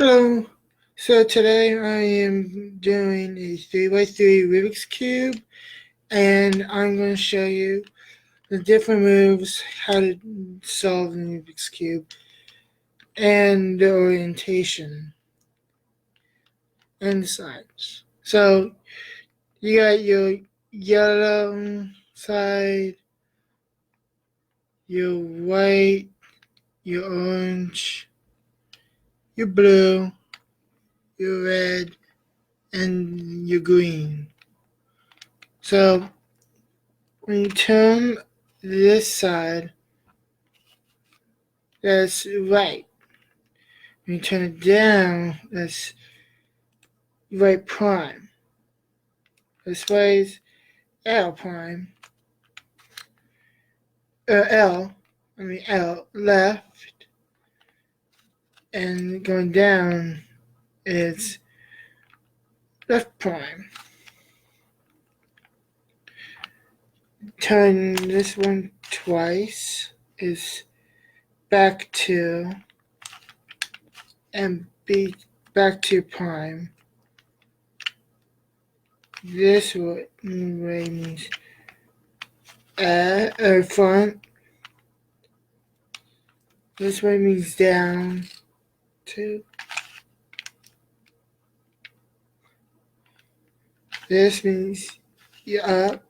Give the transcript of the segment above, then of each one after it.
Hello. So today I am doing a 3x3 Rubik's Cube, and I'm going to show you the different moves, how to solve the Rubik's Cube, and the orientation and the sides. So you got your yellow side, your white, your orange, your blue, your red, and your green. So when you turn this side, that's right. When you turn it down, that's right prime. This way is L prime. L, left. And going down, it's left prime. Turn this one twice is back to and B back to prime. This way means front. This way means down to. This means you're up.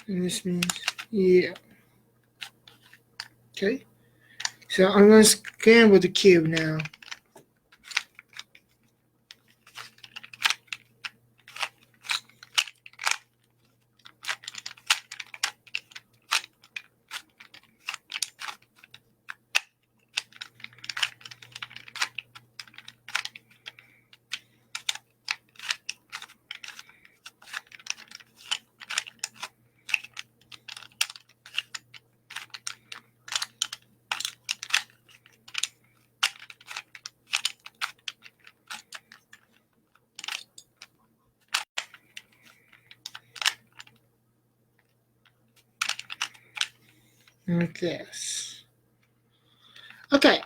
And this means yeah. Okay. So I'm going to scramble the cube now. Like this. Okay,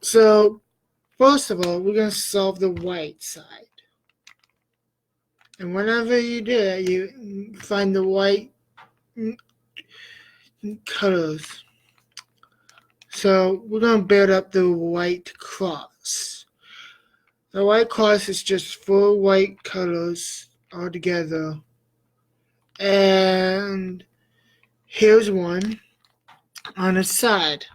so first of all, we're going to solve the white side. And whenever you do that, you find the white colors. So we're going to build up the white cross. The white cross is just 4 white colors all together. And here's one on the side.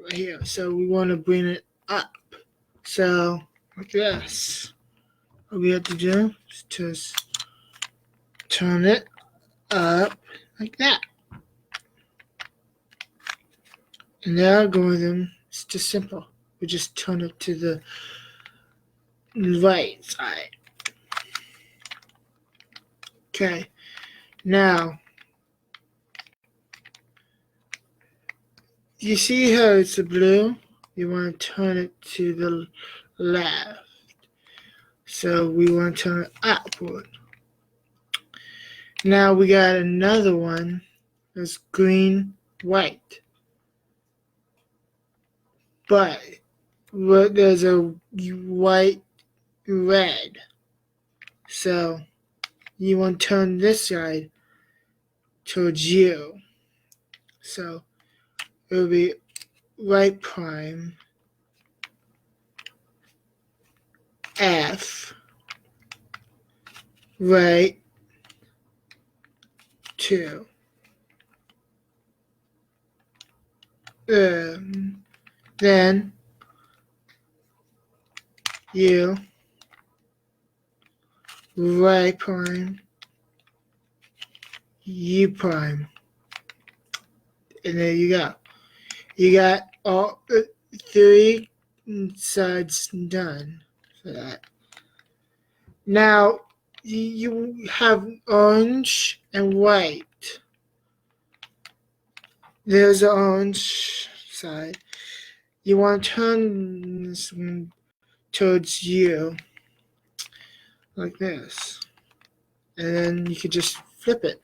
Right here. So we want to bring it up. So like this. All we have to do is just turn it up like that. And the algorithm is just simple. We just turn it to the right side. Okay. Now, you see how it's a blue? You want to turn it to the left. So we want to turn it upward. Now we got another one that's green, white. But there's a white, red. So you want to turn this side towards you. So it'll be right prime, F, right, 2. Then U, right prime, U prime. And there you go. You got all 3 sides done for that. Now you have orange and white. There's the orange side. You want to turn this one towards you like this. And then you could just flip it.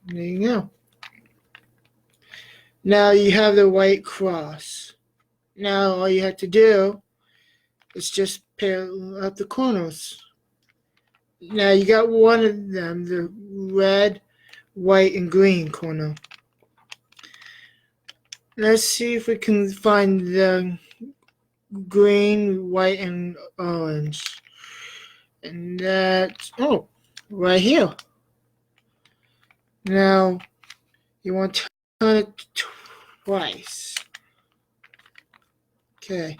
There you go. Now you have the white cross. Now all you have to do is just pair up the corners. Now you got one of them, the red, white, and green corner. Let's see if we can find the green, white, and orange. And that's, oh, right here. Now, you want to turn it twice. Okay.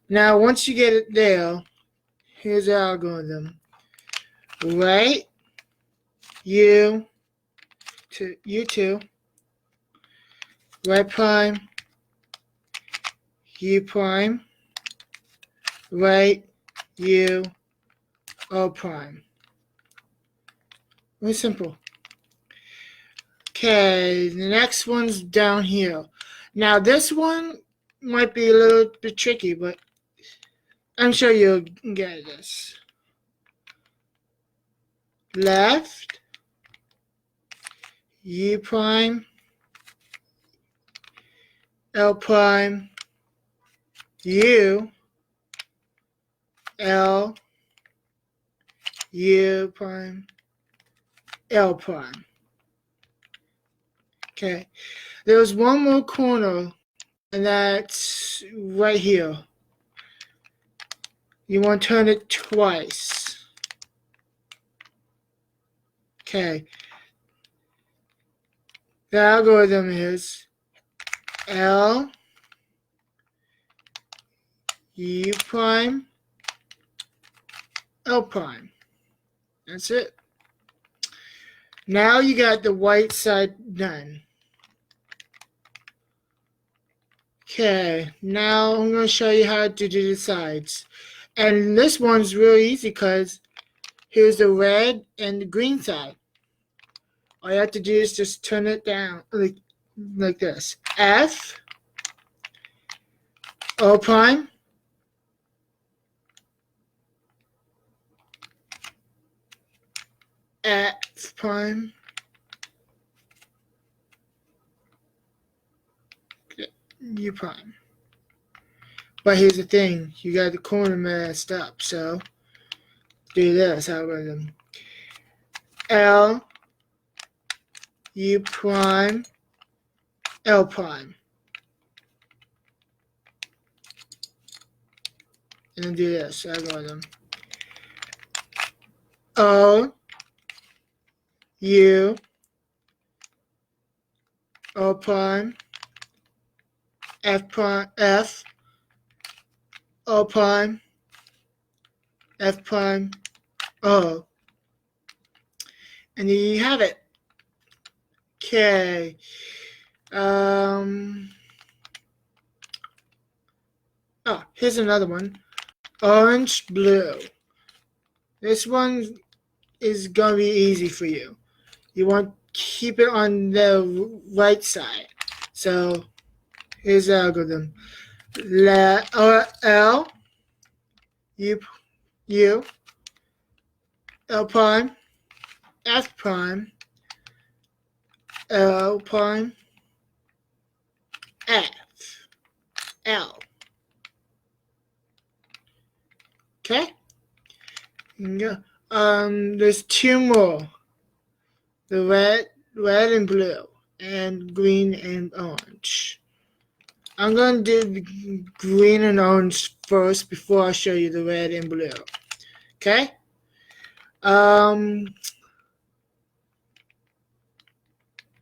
Now, once you get it there, here's the algorithm. Right, U two, right prime, U prime, right, U, O prime. Very simple. Okay, the next one's down here. Now this one might be a little bit tricky, but I'm sure you'll get this. Left, U prime, L prime, U, L, U prime, L prime. Okay, there's one more corner, and that's right here. You want to turn it twice. Okay. The algorithm is L, U prime, L prime. That's it. Now you got the white side done. Okay, now I'm going to show you how to do the sides. And this one's really easy because here's the red and the green side. All you have to do is just turn it down like this. F, O prime, F prime, U prime. But here's the thing, you got the corner messed up, so do this algorithm. L, U prime, L prime. And then do this algorithm. O, U, O prime, F prime, F, O prime, F prime, O. And there you have it. Okay. Oh, here's another one. Orange, blue. This one is going to be easy for you. You want to keep it on the right side. So, here's the algorithm. L, U, L prime, F prime, L prime, F, L. Okay? Yeah. There's two more. The red and blue, and green and orange. I'm going to do the green and orange first before I show you the red and blue. Okay?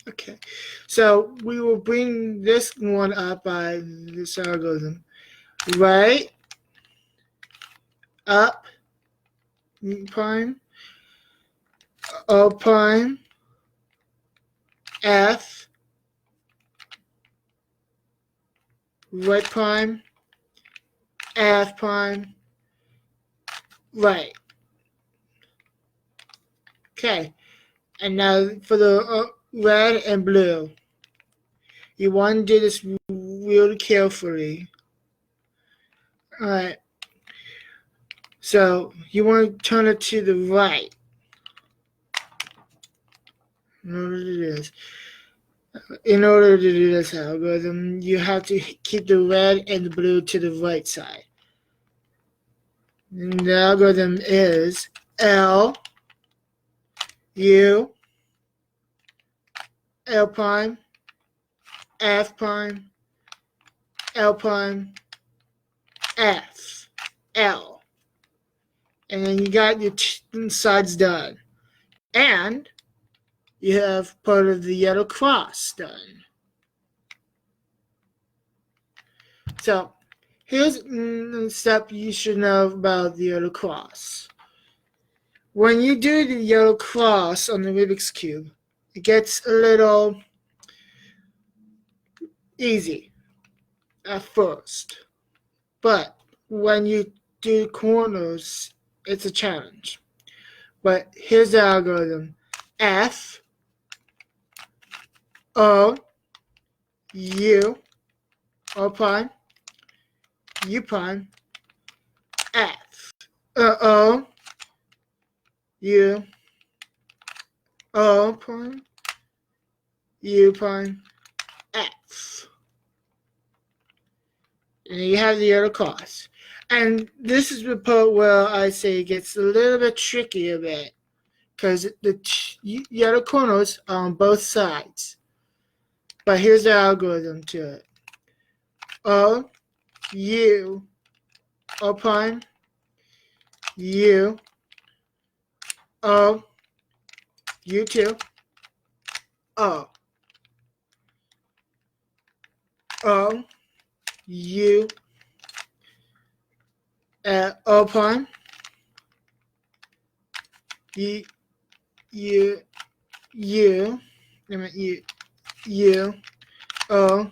Okay. So we will bring this one up by this algorithm. Right, up, prime, O prime, F, right prime, F prime, right. Okay, and now for the red and blue, you want to do this really carefully. Alright, so you want to turn it to the right. Notice it is. In order to do this algorithm, you have to keep the red and the blue to the right side. And the algorithm is L, U, L prime, F prime, L prime, F, L. And then you got your sides done. And you have part of the yellow cross done. So here's the step you should know about the yellow cross. When you do the yellow cross on the Rubik's Cube, it gets a little easy at first. But when you do corners, it's a challenge. But here's the algorithm. F, O, U, O prime, U prime, F. O, U, O prime, U prime, F. And you have the other cross. And this is the part where I say it gets a little bit tricky a bit. Because the yellow corners are on both sides. But here's the algorithm to it. O, U, O prime, U, O, U2, O, O, U, O prime, U, U, U, U, O,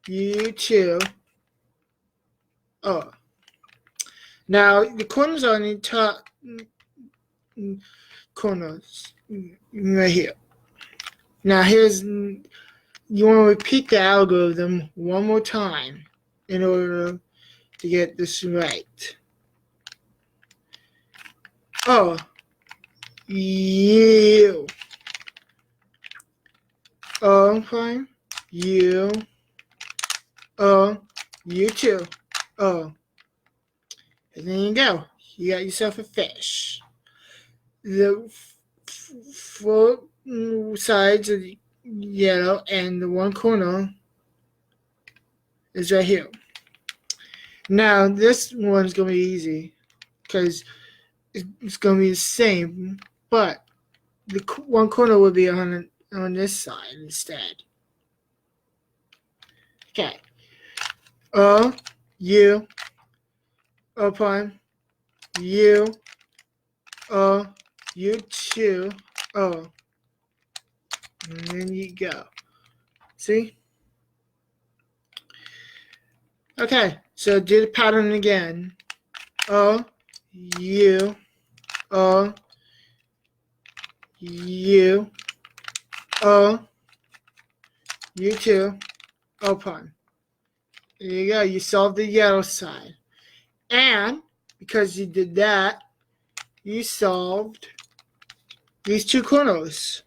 U2, O. Now, the corners are on the top corners right here. Now, here's, you want to repeat the algorithm one more time in order to get this right. O, U, O prime, U, O, U2, O. And then you go. You got yourself a fish. The four sides are yellow and the one corner is right here. Now this one's going to be easy because it's going to be the same, but the one corner will be on this side instead. Okay. O, U, O prime, U, O, U2, O. And then you go. See? Okay, so do the pattern again. O, U, O, U, O, U2, O prime. There you go. You solved the yellow side. And because you did that, you solved these two corners,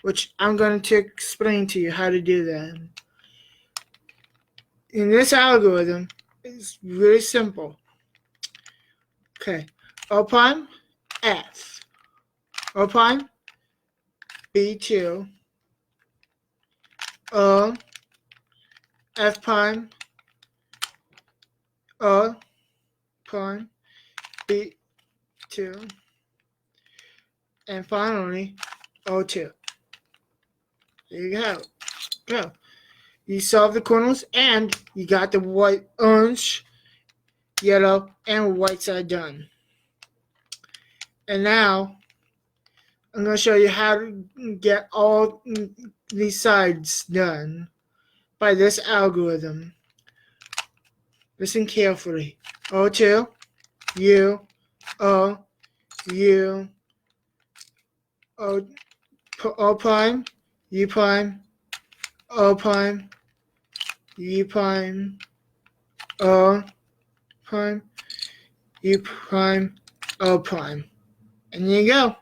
which I'm going to explain to you how to do that. In this algorithm, it's really simple. Okay, O prime, F. O prime, B2, O, F prime, O prime, B2, and finally, O2. There you go. You solved the corners and you got the white, orange, yellow, and white side done. And now I'm going to show you how to get all these sides done by this algorithm. Listen carefully. O2, U, O, U, O prime, U prime, O prime, U prime, O prime, U prime, O prime. And there you go.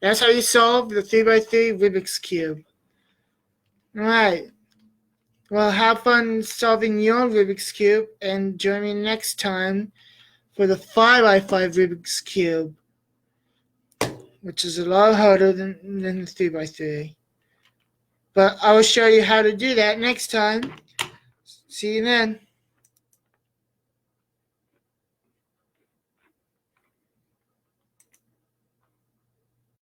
That's how you solve the 3x3 Rubik's Cube. Alright. Well, have fun solving your Rubik's Cube and join me next time for the 5x5 Rubik's Cube, which is a lot harder than the 3x3. But I will show you how to do that next time. See you then.